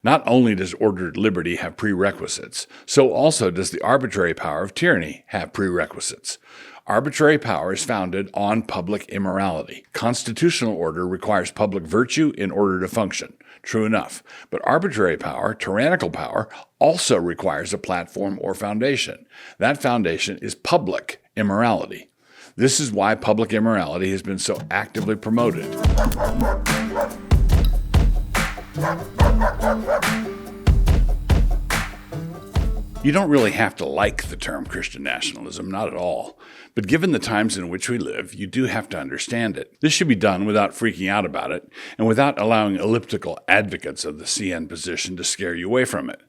Not only does ordered liberty have prerequisites, so also does the arbitrary power of tyranny have prerequisites. Arbitrary power is founded on public immorality. Constitutional order requires public virtue in order to function. True enough. But arbitrary power, tyrannical power, also requires a platform or foundation. That foundation is public immorality. This is why public immorality has been so actively promoted. You don't really have to like the term Christian nationalism, not at all. But given the times in which we live, you do have to understand it. This should be done without freaking out about it, and without allowing elliptical advocates of the CN position to scare you away from it.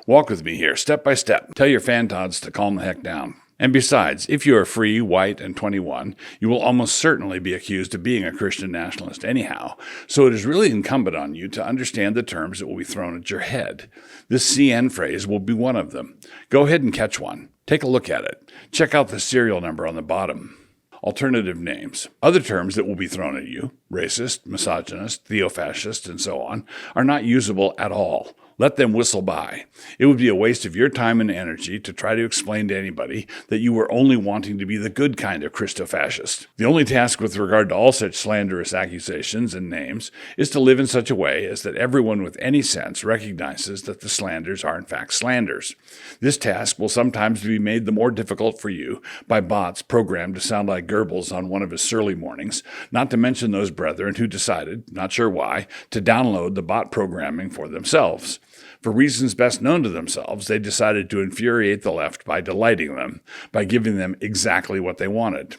Walk with me here, step by step. Tell your fantods to calm the heck down. And besides, if you are free, white, and 21, you will almost certainly be accused of being a Christian nationalist anyhow, so it is really incumbent on you to understand the terms that will be thrown at your head. This CN phrase will be one of them. Go ahead and catch one. Take a look at it. Check out the serial number on the bottom. Alternative names. Other terms that will be thrown at you, racist, misogynist, theo-fascist, and so on, are not usable at all. Let them whistle by. It would be a waste of your time and energy to try to explain to anybody that you were only wanting to be the good kind of Christo-fascist. The only task with regard to all such slanderous accusations and names is to live in such a way as that everyone with any sense recognizes that the slanders are in fact slanders. This task will sometimes be made the more difficult for you by bots programmed to sound like Goebbels on one of his surly mornings, not to mention those brethren who decided, not sure why, to download the bot programming for themselves. For reasons best known to themselves, they decided to infuriate the left by delighting them, by giving them exactly what they wanted.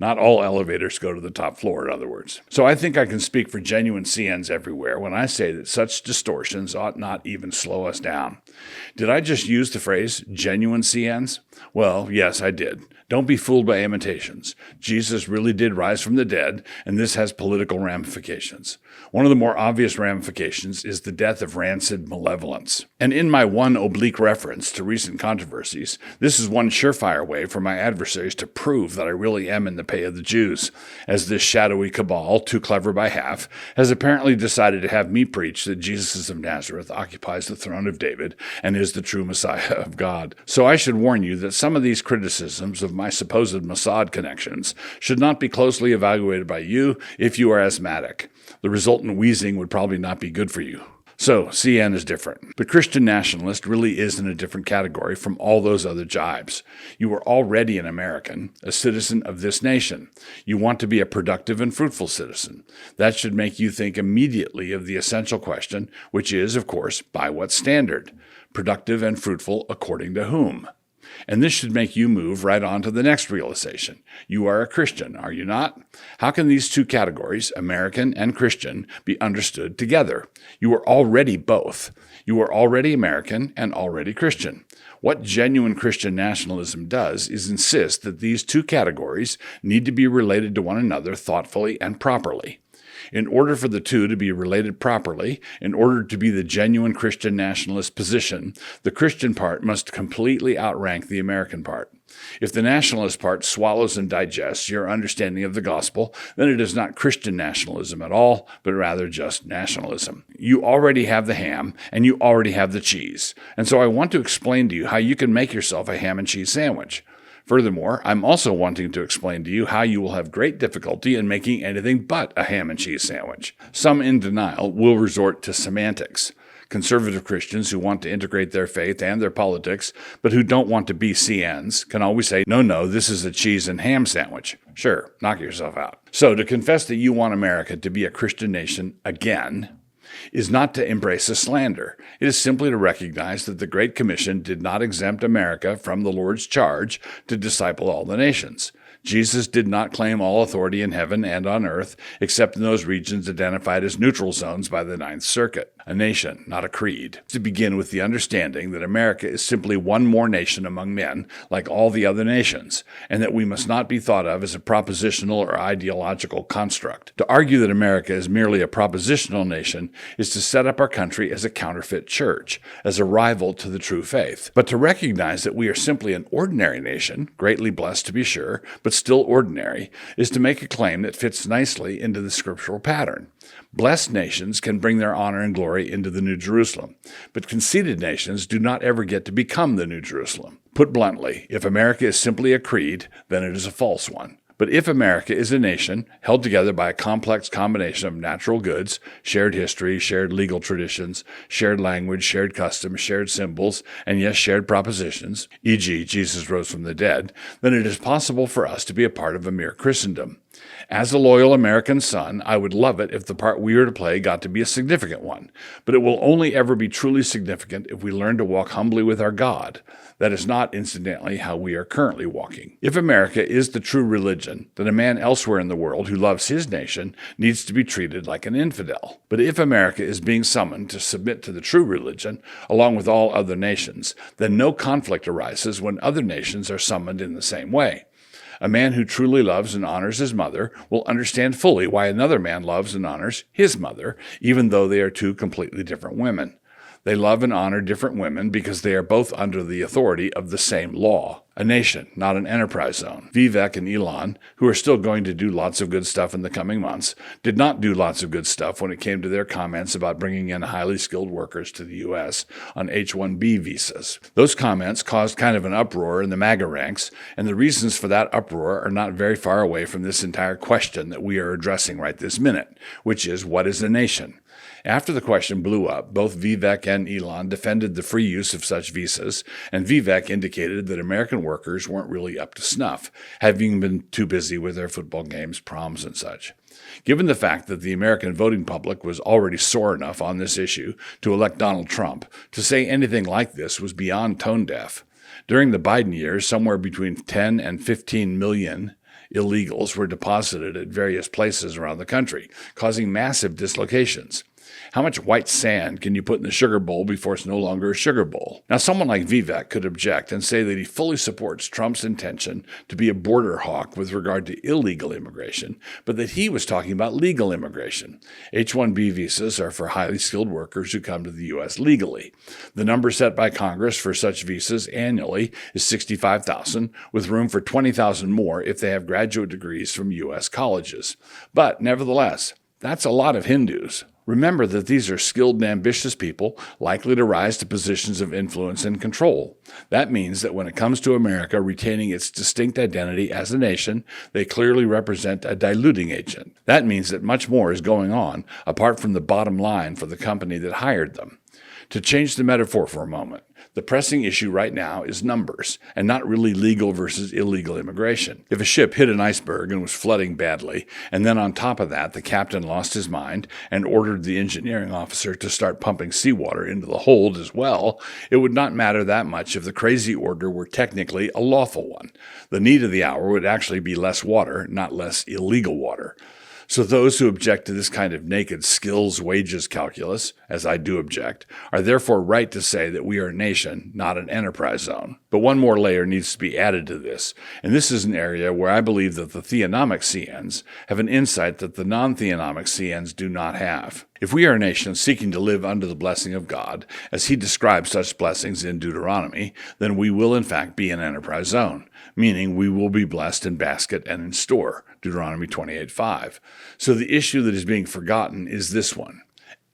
Not all elevators go to the top floor, in other words. So I think I can speak for genuine CNs everywhere when I say that such distortions ought not even slow us down. Did I just use the phrase genuine CNs? Well, yes, I did. Don't be fooled by imitations. Jesus really did rise from the dead, and this has political ramifications. One of the more obvious ramifications is the death of rancid malevolence. And in my one oblique reference to recent controversies, this is one surefire way for my adversaries to prove that I really am in the pay of the Jews, as this shadowy cabal, too clever by half, has apparently decided to have me preach that Jesus of Nazareth occupies the throne of David and is the true Messiah of God. So I should warn you that some of these criticisms of my supposed Mossad connections should not be closely evaluated by you if you are asthmatic. The resultant wheezing would probably not be good for you. So, CN is different. The Christian nationalist really is in a different category from all those other jibes. You are already an American, a citizen of this nation. You want to be a productive and fruitful citizen. That should make you think immediately of the essential question, which is, of course, by what standard? Productive and fruitful according to whom? And this should make you move right on to the next realization. You are a Christian, are you not? How can these two categories, American and Christian, be understood together? You are already both. You are already American and already Christian. What genuine Christian nationalism does is insist that these two categories need to be related to one another thoughtfully and properly. In order for the two to be related properly, in order to be the genuine Christian nationalist position, the Christian part must completely outrank the American part. If the nationalist part swallows and digests your understanding of the gospel, then it is not Christian nationalism at all, but rather just nationalism. You already have the ham, and you already have the cheese. And so I want to explain to you how you can make yourself a ham and cheese sandwich. Furthermore, I'm also wanting to explain to you how you will have great difficulty in making anything but a ham and cheese sandwich. Some in denial will resort to semantics. Conservative Christians who want to integrate their faith and their politics, but who don't want to be CNs, can always say, no, this is a cheese and ham sandwich. Sure, knock yourself out. So to confess that you want America to be a Christian nation again is not to embrace a slander. It is simply to recognize that the Great Commission did not exempt America from the Lord's charge to disciple all the nations. Jesus did not claim all authority in heaven and on earth, except in those regions identified as neutral zones by the Ninth Circuit. A nation, not a creed. To begin with the understanding that America is simply one more nation among men, like all the other nations, and that we must not be thought of as a propositional or ideological construct. To argue that America is merely a propositional nation is to set up our country as a counterfeit church, as a rival to the true faith. But to recognize that we are simply an ordinary nation, greatly blessed to be sure, but still ordinary, is to make a claim that fits nicely into the scriptural pattern. Blessed nations can bring their honor and glory into the New Jerusalem, but conceited nations do not ever get to become the New Jerusalem. Put bluntly, if America is simply a creed, then it is a false one. But if America is a nation held together by a complex combination of natural goods, shared history, shared legal traditions, shared language, shared customs, shared symbols, and yes, shared propositions, e.g., Jesus rose from the dead, then it is possible for us to be a part of a mere Christendom. As a loyal American son, I would love it if the part we are to play got to be a significant one, but it will only ever be truly significant if we learn to walk humbly with our God. That is not, incidentally, how we are currently walking. If America is the true religion, then a man elsewhere in the world who loves his nation needs to be treated like an infidel. But if America is being summoned to submit to the true religion, along with all other nations, then no conflict arises when other nations are summoned in the same way. A man who truly loves and honors his mother will understand fully why another man loves and honors his mother, even though they are two completely different women. They love and honor different women because they are both under the authority of the same law. A nation, not an enterprise zone. Vivek and Elon, who are still going to do lots of good stuff in the coming months, did not do lots of good stuff when it came to their comments about bringing in highly skilled workers to the U.S. on H-1B visas. Those comments caused kind of an uproar in the MAGA ranks, and the reasons for that uproar are not very far away from this entire question that we are addressing right this minute, which is, what is a nation? After the question blew up, both Vivek and Elon defended the free use of such visas, and Vivek indicated that American workers weren't really up to snuff, having been too busy with their football games, proms, and such. Given the fact that the American voting public was already sore enough on this issue to elect Donald Trump, to say anything like this was beyond tone deaf. During the Biden years, somewhere between 10 and 15 million illegals were deposited at various places around the country, causing massive dislocations. How much white sand can you put in the sugar bowl before it's no longer a sugar bowl? Now, someone like Vivek could object and say that he fully supports Trump's intention to be a border hawk with regard to illegal immigration, but that he was talking about legal immigration. H-1B visas are for highly skilled workers who come to the U.S. legally. The number set by Congress for such visas annually is 65,000, with room for 20,000 more if they have graduate degrees from U.S. colleges. But nevertheless, that's a lot of Hindus. Remember that these are skilled and ambitious people likely to rise to positions of influence and control. That means that when it comes to America retaining its distinct identity as a nation, they clearly represent a diluting agent. That means that much more is going on apart from the bottom line for the company that hired them. To change the metaphor for a moment, the pressing issue right now is numbers, and not really legal versus illegal immigration. If a ship hit an iceberg and was flooding badly, and then on top of that the captain lost his mind and ordered the engineering officer to start pumping seawater into the hold as well, it would not matter that much if the crazy order were technically a lawful one. The need of the hour would actually be less water, not less illegal water. So those who object to this kind of naked skills-wages calculus, as I do object, are therefore right to say that we are a nation, not an enterprise zone. But one more layer needs to be added to this, and this is an area where I believe that the theonomic CNs have an insight that the non-theonomic CNs do not have. If we are a nation seeking to live under the blessing of God, as he describes such blessings in Deuteronomy, then we will in fact be an enterprise zone, meaning we will be blessed in basket and in store, Deuteronomy 28:5. So the issue that is being forgotten is this one.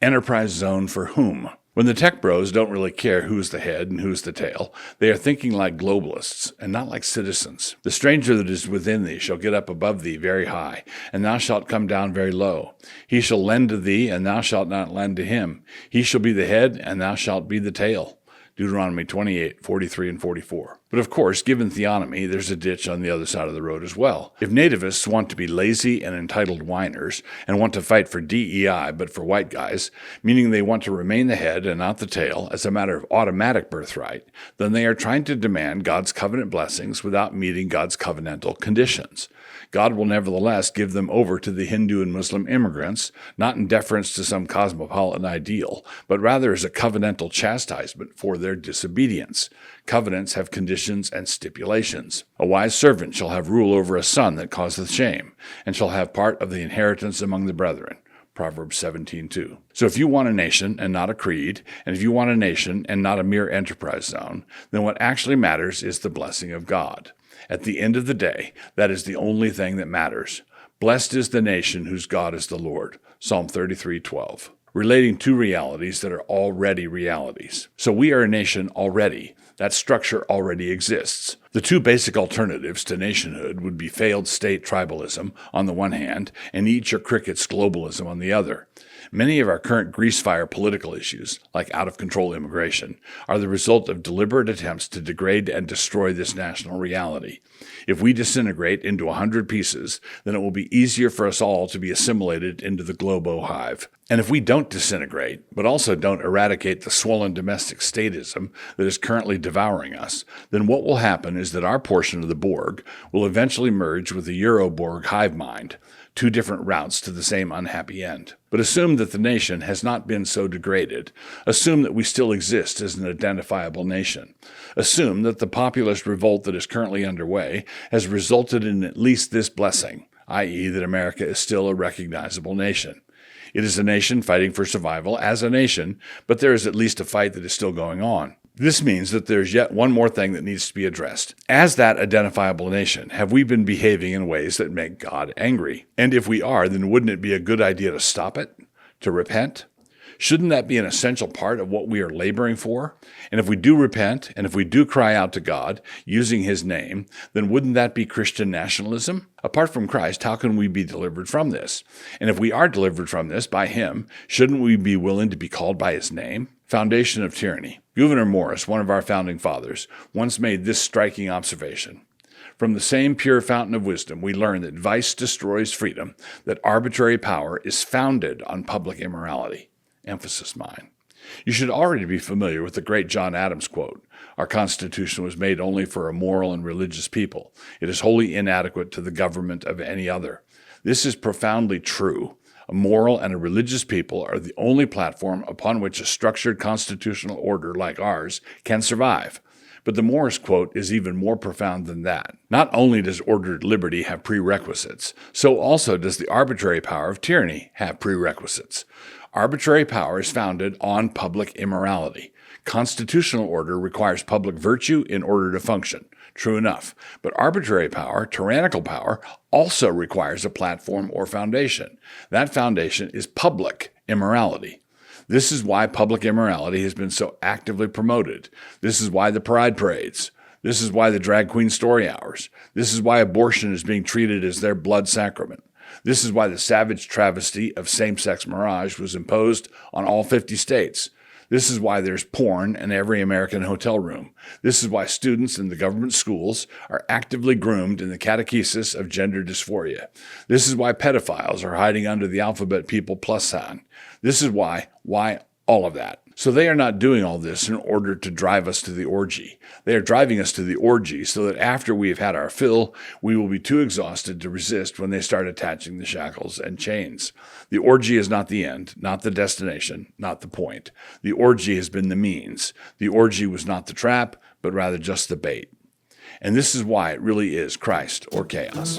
Enterprise zone for whom? When the tech bros don't really care who's the head and who's the tail, they are thinking like globalists and not like citizens. The stranger that is within thee shall get up above thee very high, and thou shalt come down very low. He shall lend to thee, and thou shalt not lend to him. He shall be the head, and thou shalt be the tail. Deuteronomy 28:43 and 44. But of course, given theonomy, there's a ditch on the other side of the road as well. If nativists want to be lazy and entitled whiners and want to fight for DEI but for white guys, meaning they want to remain the head and not the tail as a matter of automatic birthright, then they are trying to demand God's covenant blessings without meeting God's covenantal conditions. God will nevertheless give them over to the Hindu and Muslim immigrants, not in deference to some cosmopolitan ideal, but rather as a covenantal chastisement for their disobedience. Covenants have conditions and stipulations. A wise servant shall have rule over a son that causeth shame, and shall have part of the inheritance among the brethren. Proverbs 17:2. So if you want a nation and not a creed, and if you want a nation and not a mere enterprise zone, then what actually matters is the blessing of God. At the end of the day, that is the only thing that matters. Blessed is the nation whose God is the Lord. Psalm 33:12. Relating two realities that are already realities. So we are a nation already. That structure already exists. The two basic alternatives to nationhood would be failed state tribalism on the one hand and eat your crickets globalism on the other. Many of our current grease-fire political issues, like out-of-control immigration, are the result of deliberate attempts to degrade and destroy this national reality. If we disintegrate into 100 pieces, then it will be easier for us all to be assimilated into the globo hive. And if we don't disintegrate, but also don't eradicate the swollen domestic statism that is currently devouring us, then what will happen is that our portion of the Borg will eventually merge with the Euro-Borg hive mind, two different routes to the same unhappy end. But assume that the nation has not been so degraded. Assume that we still exist as an identifiable nation. Assume that the populist revolt that is currently underway has resulted in at least this blessing, i.e. that America is still a recognizable nation. It is a nation fighting for survival as a nation, but there is at least a fight that is still going on. This means that there's yet one more thing that needs to be addressed. As that identifiable nation, have we been behaving in ways that make God angry? And if we are, then wouldn't it be a good idea to stop it? To repent? Shouldn't that be an essential part of what we are laboring for? And if we do repent, and if we do cry out to God using His name, then wouldn't that be Christian nationalism? Apart from Christ, how can we be delivered from this? And if we are delivered from this by Him, shouldn't we be willing to be called by His name? Foundation of tyranny. Gouverneur Morris, one of our founding fathers, once made this striking observation. From the same pure fountain of wisdom, we learn that vice destroys freedom, that arbitrary power is founded on public immorality. Emphasis mine. You should already be familiar with the great John Adams quote, "Our Constitution was made only for a moral and religious people. It is wholly inadequate to the government of any other." This is profoundly true. A moral and a religious people are the only platform upon which a structured constitutional order like ours can survive. But the Morris quote is even more profound than that. Not only does ordered liberty have prerequisites, so also does the arbitrary power of tyranny have prerequisites. Arbitrary power is founded on public immorality. Constitutional order requires public virtue in order to function. True enough. But arbitrary power, tyrannical power, also requires a platform or foundation. That foundation is public immorality. This is why public immorality has been so actively promoted. This is why the pride parades. This is why the drag queen story hours. This is why abortion is being treated as their blood sacrament. This is why the savage travesty of same-sex marriage was imposed on all 50 states. This is why there's porn in every American hotel room. This is why students in the government schools are actively groomed in the catechesis of gender dysphoria. This is why pedophiles are hiding under the alphabet people plus sign. This is why all of that. So they are not doing all this in order to drive us to the orgy. They are driving us to the orgy so that after we have had our fill, we will be too exhausted to resist when they start attaching the shackles and chains. The orgy is not the end, not the destination, not the point. The orgy has been the means. The orgy was not the trap, but rather just the bait. And this is why it really is Christ or chaos.